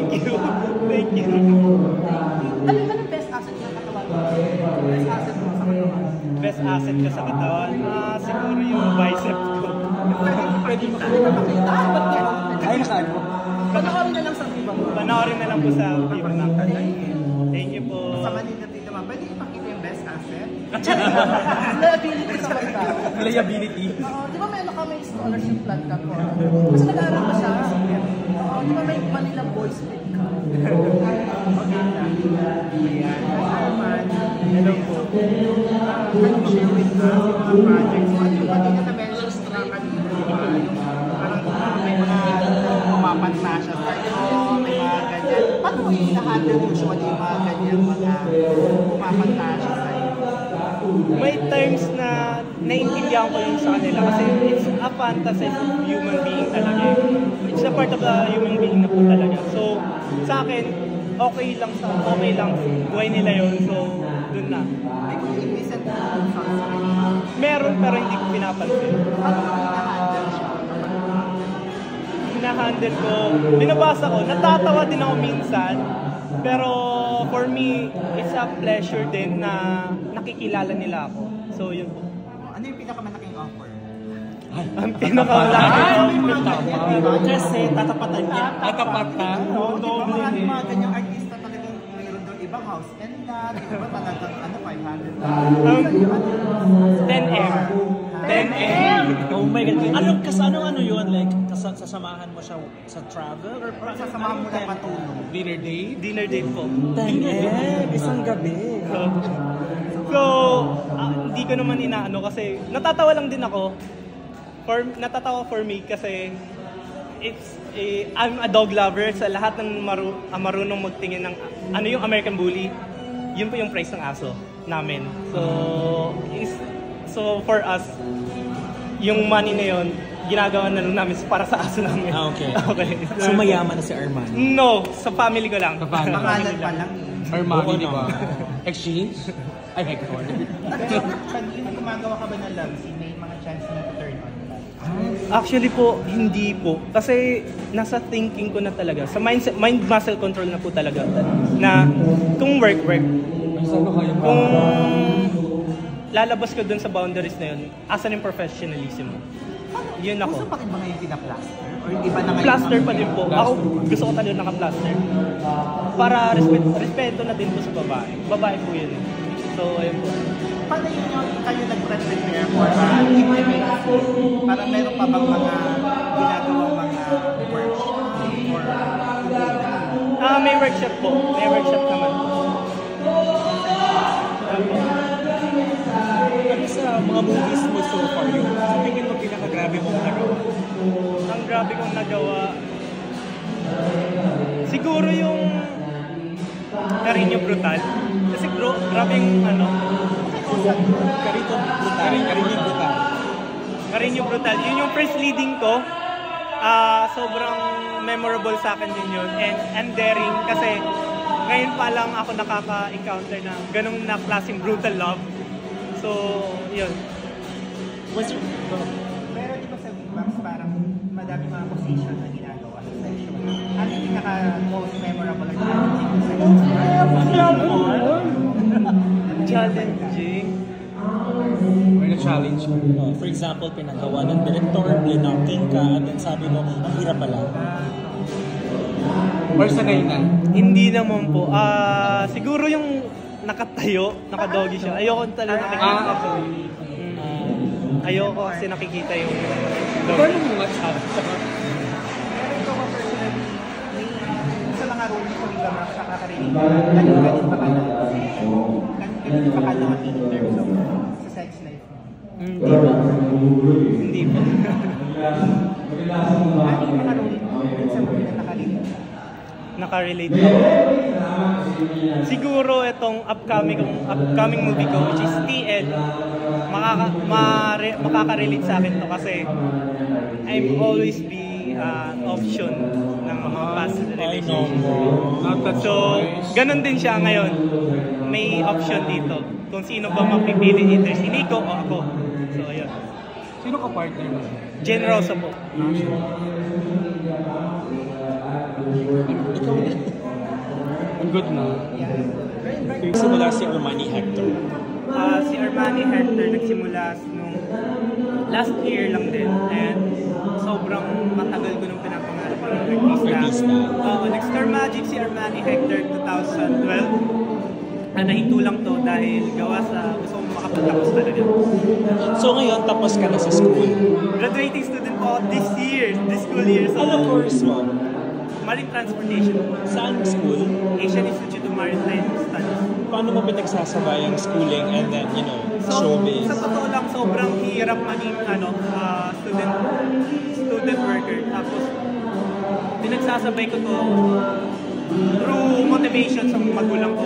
Thank you. Thank you. Ano best asset ng katawan mo? Best asset mo sa katawan? Best asset ko sa katawan? Siguro yung bicep ko. Pwede makita. Ba't gano'n? Ay, nakaano? Panoorin na lang sa Viva mo. Panoorin na lang po sa Viva Max. Thank you po. Sa Manila dito naman, pwede ipakita yung best asset? Liability sa bansa. Reliability. Oo, di ba may ano ka, may scholarship plan ka po? Kasi nag-aaral ko siya. Oo, di ba may Manila Boys League ka? Ayan. Arman, hello po. Can you share with us yung mga projects? Ano yung kanina na-mention mo na kanina, di ba? Yung parang may mga pumapantasya sa'yo, may mga ganyan. Paano mo yung na-handle usually yung mga ganyan, mga pumapantasya sa'yo? May times na naiintindihan ko yun sa kanila kasi it's a fantasy of human being talaga. It's a part of the human being na po talaga. So, sa akin, okay lang buhay nila yun. So, dun na. May kung i-listen mo Meron pero hindi ko pinapansin. paano mo na-handle siya? Hinahandle ko, binabasa ko, natatawa din ako minsan. Pero for me, it's a pleasure din na nakikilala nila ako. So, yun po. Ano yung pinakamalaking offer? Ang pinakamalaki Kasi tatapatan niya. Ay, kapatan. May mga ganyang artista talagang mayroon daw ibang house and lot, iba talagang 500. 10M. 10M. Oh my God. Ano yun? Like, sasamahan mo siya sa travel? Or Sasamahan mo na patulong. dinner date? Dinner date po. 10 isang gabi. So, hindi ko naman inaano kasi natatawa lang din ako. Natatawa for me kasi I'm a dog lover. Sa lahat ng marunong magtingin ng ano yung American Bully, yun po yung price ng aso namin. So for us, yung money na yun, ginagawa na lang namin para sa aso namin. Okay. Okay. So mayaman na si Arman. No, sa family ko lang. Pangalan pa lang. Armani, di ba? Exchange? Ay, Hector. Pero pag yung gumagawa ka ba ng love scene, may mga chance na turn on? Actually po, hindi po. Kasi nasa thinking ko na talaga. Sa mind muscle control na po talaga. Na kung work. Kung lalabas ko dun sa boundaries na yun, asan yung professionalism mo? Yun ako. Gusto pa rin ba ngayon pina-plaster? Or iba na ngayon? Plaster pa din po. Ako gusto ko talaga naka-plaster. Para respeto na din po sa babae. Babae po yun. So, ayun po. Paano yun yung kayo nag-prepare for intimacy? Parang meron pa bang mga ginagawang mga workshop or May workshop po. May workshop naman po. Ano sa mga movies mo so far yung tingin mo pinakagrabe mong nagawa? Ang grabe kong nagawa, siguro yung Carino Brutal. Kasi grabe yung Carino Brutal. Yun yung first leading ko. Sobrang memorable sa akin din yun. And daring kasi ngayon pa lang ako nakaka-encounter ng ganung na klaseng brutal love. So, yun. pero di ba sa Max parang madami mga position na ginagawa sa section? Ano yung pinaka-most memorable at Challenging. Or na-challenge mo? For example, pinagawa ng director, blocking ka, at then sabi mo, ang hirap pala. Or sanay na? Hindi naman po. Siguro yung nakatayo, nakadogi siya. Ayoko talaga nakikita. Ayoko kasi nakikita yung Paano mo nga sabi? Pero ikaw ba personally, sa mga roles ko ikaw Max nakakarinig, ganun pa ka na in terms of sa sex life mo? Hindi po. Hindi po. Ano yung mga role mo sa mga nakakarinig? Nakarelate ako. Siguro itong upcoming movie ko, which is TL, makaka-relate sa akin to kasi I'm always be option ng mga past relationship. So, ganun din siya ngayon. May option dito. Kung sino ba mapipili, either si Nico o ako. So, ayun. Sino ka partner mo? Generosa po. Ikaw Good na. Simula si Armani Hector. Si Armani Hector nagsimula nung last year lang din. And sobrang matagal ko nung pinapangarap ng artista. Nag-Star Magic si Armani Hector 2012. Nahinto lang to dahil gawa sa gusto kong makapagtapos talaga. So ngayon, tapos ka na sa school? Graduating student po this school year. So, Ano course mo? Marine Transportation. Saan school? Asian Institute of Maritime Studies. Paano mo pinagsasabay ang schooling and then, showbiz? Sa totoo lang, sobrang hirap maging student worker. Tapos, pinagsasabay ko to through motivation sa magulang ko.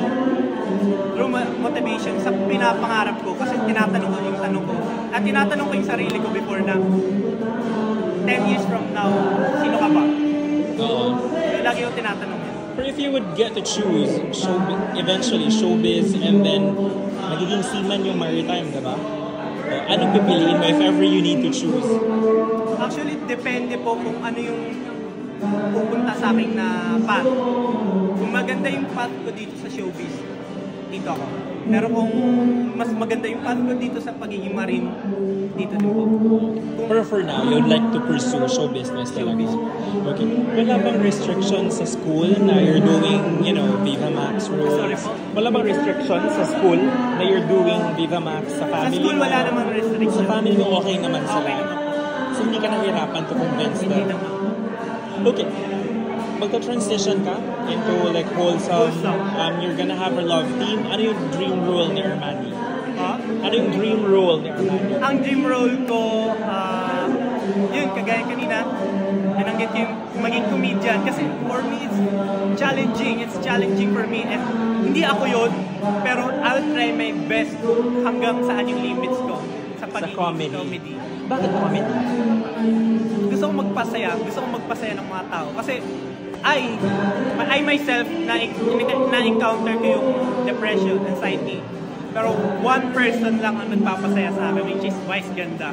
Through motivation sa pinapangarap ko. Kasi tinatanong ko yung tanong ko. At tinatanong ko yung sarili ko before na 10 years from now, sino ka ba? Lagi yung tinatanong yun. But if you would get to choose eventually showbiz and then magiging seaman yung maritime, diba? Anong pipiliin mo if ever you need to choose? Actually, depende po kung ano yung pupunta sa akin na path. Kung maganda yung path ko dito sa showbiz, dito ako. Pero kung mas maganda yung path ko dito sa pagiging marine, dito din po. Pero for now, you'd like to pursue show business talaga? Okay. Wala bang restrictions sa school na you're doing, Viva Max rules? Sorry po? Wala bang restrictions sa school na you're doing Viva Max sa family? Sa school wala namang restriction. Sa family mo okay naman sila? Okay naman. So hindi ka nahirapan to convince them? Hindi naman. Okay. Magka-transition ka into like wholesome, you're gonna have a love team. Ano yung dream role ni Armani? Ano yung dream role ni Armani? Ang dream role ko, yun, kagaya kanina, nananggit yung maging comedian. Kasi for me, it's challenging. It's challenging for me. And hindi ako yun, pero I'll try my best hanggang saan yung limits ko sa pagiging comedy. Bakit comedy? Gusto kong magpasaya ng mga tao. Kasi I myself, na-encounter ko yung depression, anxiety. Pero one person lang ang nagpapasaya sa akin, which is Vice Ganda.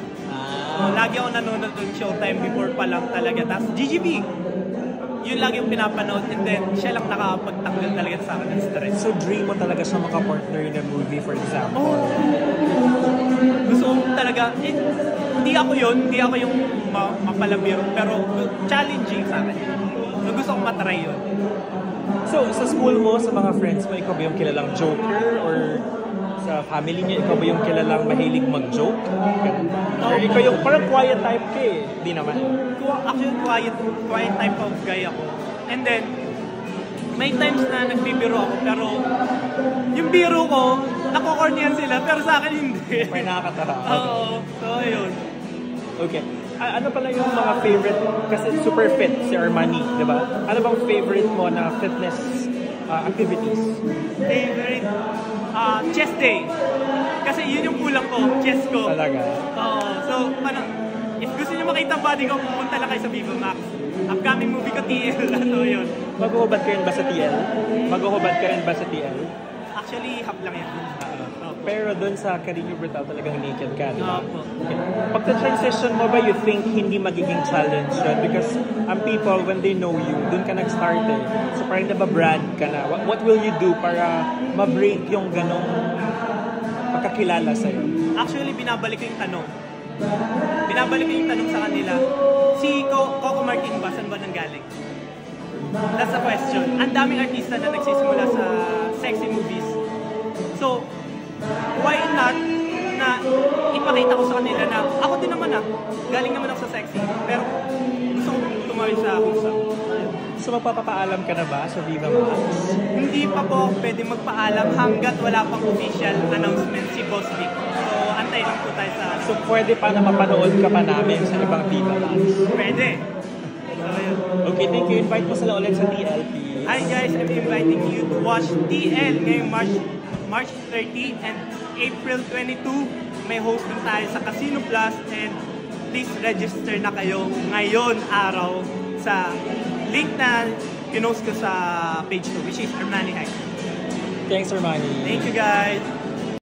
Lagi ako nanonood ng Showtime before pa lang talaga. Tapos GGB, yun lagi yung pinapanood. And then, siya lang nakapagtanggal talaga sa akin ng stress. So dream mo talaga siya makapartner in a movie, for example? Gusto ko talaga, hindi ako yung mapalabiro, pero challenging sa akin. So gusto kong matry yun. So, sa school mo, sa mga friends mo, ikaw ba yung kilalang joker? Or sa family niya, ikaw ba yung kilalang mahilig mag-joke? Or ikaw yung parang quiet type ka eh? Di naman. Actually, quiet type of guy ako. And then, may times na nagbibiro ako, pero yung biro ko, nakokornihan sila, pero sa akin hindi. May nakakatawa. Oo. So, ayun. Okay. Ano pala yung mga favorite, kasi super fit si Armani, di ba? Ano bang favorite mo na fitness activities? Favorite? Chest day. Kasi yun yung kulang ko, chest ko. Talaga? Oo. So, if gusto nyo makita ang body ko, pumunta lang kayo sa Viva Max. Upcoming movie ko, TL. So, yun. Maghuhubad ka rin ba sa TL? Maghuhubad ka rin ba sa TL? Actually, half lang yan. Pero doon sa Carino Brutal talagang naked ka, di ba? Opo. Okay. Pagka-transition mo ba, you think hindi magiging challenge yun? Because people, when they know you, doon ka nag-start eh. So parang nababrand ka na. What will you do para ma-break yung ganong pagkakilala sa'yo? Actually, binabalik ko yung tanong. Sa kanila. Si Coco Martin ba? Saan ba nanggaling? That's the question. Ang daming artista na nagsisimula sa sexy movies. So, why not na ipakita ko sa kanila na ako din naman galing naman ako sa sexy, pero gusto kong tumawid sa kusa. So magpapaalam ka na ba sa Viva Max? Hindi pa po pwede magpaalam hanggat wala pang official announcement si Boss Vic. So antay lang po tayo sa So pwede pa na mapanood ka pa namin sa ibang Viva Max? Pwede. So, yun. Okay, thank you. Invite mo sila ulit sa TL, please. Hi guys, I'm inviting you to watch TL ngayong March 30 and April 22. May hosting tayo sa Casino Plus and please register na kayo ngayon araw sa link na pinost ko sa page 2, which is Armani Hector. Thanks, Armani. Thank you guys.